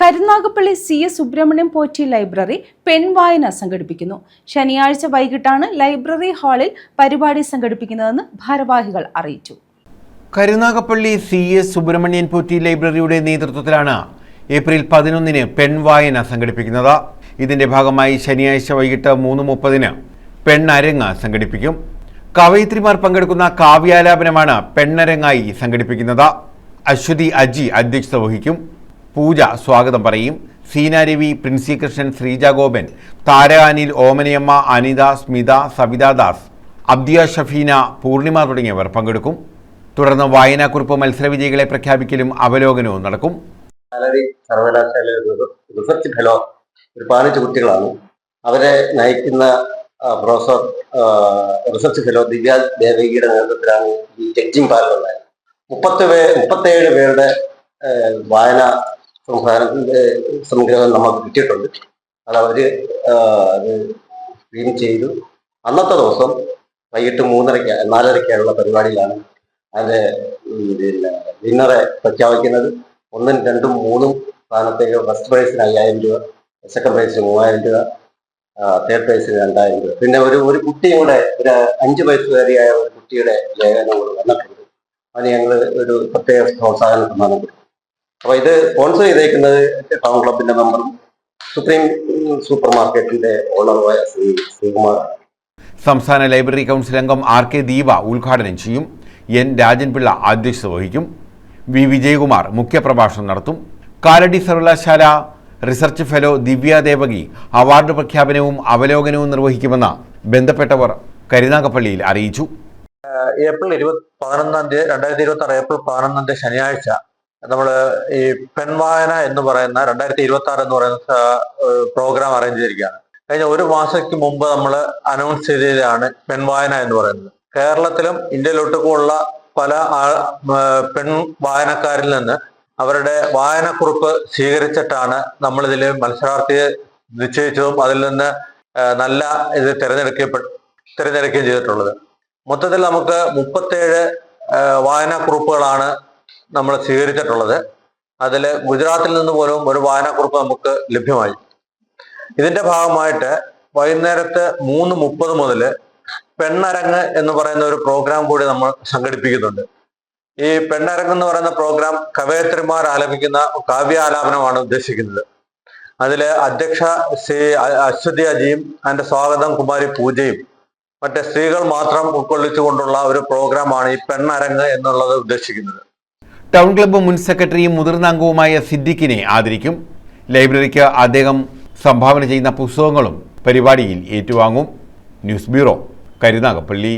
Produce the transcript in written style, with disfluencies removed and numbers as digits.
Karunagappally CS Subrahmanyam Potti library പെൺവായന സംഘടിപ്പിക്കുന്നു. ശനിയാഴ്ച വൈകിട്ടാണ് ലൈബ്രറി ഹാളിൽ പരിപാടി സംഘടിപ്പിക്കുന്നതെന്ന് ഭാരവാഹികൾ അറിയിച്ചു. കരുനാഗപ്പള്ളി CS സുബ്രഹ്മണ്യം പോറ്റി ലൈബ്രറിയുടെ നേതൃത്വത്തിലാണ് ഏപ്രിൽ 11-ന് പെൺവായന സംഘടിപ്പിക്കുന്നത്. ഇതിന്റെ ഭാഗമായി ശനിയാഴ്ച വൈകിട്ട് 3:30-ന് പെണ്ണരങ്ങ് സംഘടിപ്പിക്കും. കവയിത്രിമാർ പങ്കെടുക്കുന്ന കാവ്യാലാപനമാണ് പെണ്ണരങ്ങായി സംഘടിപ്പിക്കുന്നത്. അശ്വതി അജി അധ്യക്ഷത വഹിക്കും. പൂജ സ്വാഗതം പറയും. സീന രവി, പ്രിൻസി കൃഷ്ണൻ, ശ്രീജ ഗോപൻ, താര അനിൽ, ഓമനയമ്മ, അനിത, സ്മിത, സവിത ദാസ്, അബ്ദിയ ഷഫീന, പൂർണിമ തുടങ്ങിയവർ പങ്കെടുക്കും. തുടർന്ന് വായനാക്കുറിപ്പ് മത്സരവിജയികളെ പ്രഖ്യാപിക്കലും അവലോകനവും നടക്കും. സർവകലാശാല റിസർച്ച് ഫെലോ ഒരു 15 കുട്ടികളാണ്. അവരെ നയിക്കുന്ന പ്രൊഫസർ റിസർച്ച് ഫെലോ ദിവ്യ ദേവകിയുടെ നേതൃത്വത്തിലാണ് ഈ ജഡ്ജിങ് പാനൽ ഉണ്ടായത്. 37 പേരുടെ വായന സംഗ്രഹം നമുക്ക് കിട്ടിയിട്ടുണ്ട്. അത് അവര് സ്ക്രീൻ ചെയ്തു. അന്നത്തെ ദിവസം വൈകിട്ട് 4:30-ക്കുള്ള പരിപാടിയിലാണ് അതിന്റെ വിന്നറെ പ്രഖ്യാപിക്കുന്നത്. 1, 2, 3 സ്ഥാനത്തേക്ക് ഫസ്റ്റ് പ്രൈസിന് 5000 രൂപ, സെക്കൻഡ് പ്രൈസിന് 3000 രൂപ, തേർഡ് പ്രൈസിന് 2000 രൂപ. പിന്നെ ഒരു കുട്ടിയും കൂടെ, ഒരു 5 വയസ്സുകാരിയായ ഒരു കുട്ടിയുടെ ലേഖനം കൂടെ വന്നിട്ടുണ്ട്. അതിന് ഞങ്ങൾ ഒരു പ്രത്യേക പ്രോത്സാഹനം സമ്മാനം കൊടുക്കും. അപ്പൊ ഇത് സ്പോൺസർ ചെയ്തേക്കുന്നത് ടൗൺ ക്ലബിന്റെ മെമ്പറും സുപ്രീം സൂപ്പർ മാർക്കറ്റിന്റെ ഓണറുമായ ശ്രീകുമാർ. സംസ്ഥാന ലൈബ്രറി കൗൺസിൽ അംഗം RK ദീപ ഉദ്ഘാടനം ചെയ്യും. N രാജൻപിള്ള അധ്യക്ഷത വഹിക്കും. V വിജയകുമാർ മുഖ്യപ്രഭാഷണം നടത്തും. കാലടി സർവകലാശാല റിസർച്ച് ഫെലോ ദിവ്യ ദേവകി അവാർഡ് പ്രഖ്യാപനവും അവലോകനവും നിർവഹിക്കുമെന്ന് ബന്ധപ്പെട്ടവർ കരുനാഗപ്പള്ളിയിൽ അറിയിച്ചു. ഏപ്രിൽ 11 2026 ഏപ്രിൽ 11 ശനിയാഴ്ച നമ്മൾ ഈ പെൺവായന എന്ന് പറയുന്ന 2026 എന്ന് പറയുന്ന പ്രോഗ്രാം അറേഞ്ച് ചെയ്തിരിക്കുകയാണ്. കഴിഞ്ഞ 1 മാസത്തിന് മുമ്പ് നമ്മൾ അനൗൺസ് ചെയ്തതാണ് പെൺവായന എന്ന് പറയുന്നത്. കേരളത്തിലും ഇന്ത്യയിലൊട്ടുമുള്ള പല പെൺ വായനക്കാരിൽ നിന്ന് അവരുടെ വായനക്കുറിപ്പ് സ്വീകരിച്ചിട്ടാണ് നമ്മളിതിൽ മത്സരാർത്ഥിയെ നിശ്ചയിച്ചതും അതിൽ നിന്ന് നല്ല ഇത് തിരഞ്ഞെടുക്കുകയും ചെയ്തിട്ടുള്ളത്. മൊത്തത്തിൽ നമുക്ക് 37 വായനാക്കുറിപ്പുകളാണ് നമ്മൾ സ്വീകരിച്ചിട്ടുള്ളത്. അതിൽ ഗുജറാത്തിൽ നിന്ന് പോലും ഒരു വായനാക്കുറിപ്പ് നമുക്ക് ലഭ്യമായി. ഇതിന്റെ ഭാഗമായിട്ട് വൈകുന്നേരത്ത് 3:30 മുതൽ പെണ്ണരങ്ങ് എന്ന് പറയുന്ന ഒരു പ്രോഗ്രാം കൂടി നമ്മൾ സംഘടിപ്പിക്കുന്നുണ്ട്. ഈ പെണ്ണരങ്ങ് എന്ന് പറയുന്ന പ്രോഗ്രാം കവയത്രിമാർ ആലപിക്കുന്ന കാവ്യാലാപനമാണ് ഉദ്ദേശിക്കുന്നത്. അതില് അധ്യക്ഷ ശ്രീ അശ്വതി അജിയും അതിന്റെ സ്വാഗതം കുമാരി പൂജയും മറ്റേ സ്ത്രീകൾ മാത്രം ഉൾക്കൊള്ളിച്ചുകൊണ്ടുള്ള ഒരു പ്രോഗ്രാമാണ് ഈ പെണ്ണരങ്ങ് എന്നുള്ളത് ഉദ്ദേശിക്കുന്നത്. ടൗൺ ക്ലബ്ബ് മുൻ സെക്രട്ടറിയും മുതിർന്ന അംഗവുമായ സിദ്ദിഖിനെ ആദരിക്കും. ലൈബ്രറിക്ക് അദ്ദേഹം സംഭാവന ചെയ്യുന്ന പുസ്തകങ്ങളും പരിപാടിയിൽ ഏറ്റുവാങ്ങും. News bureau, Karunagappally.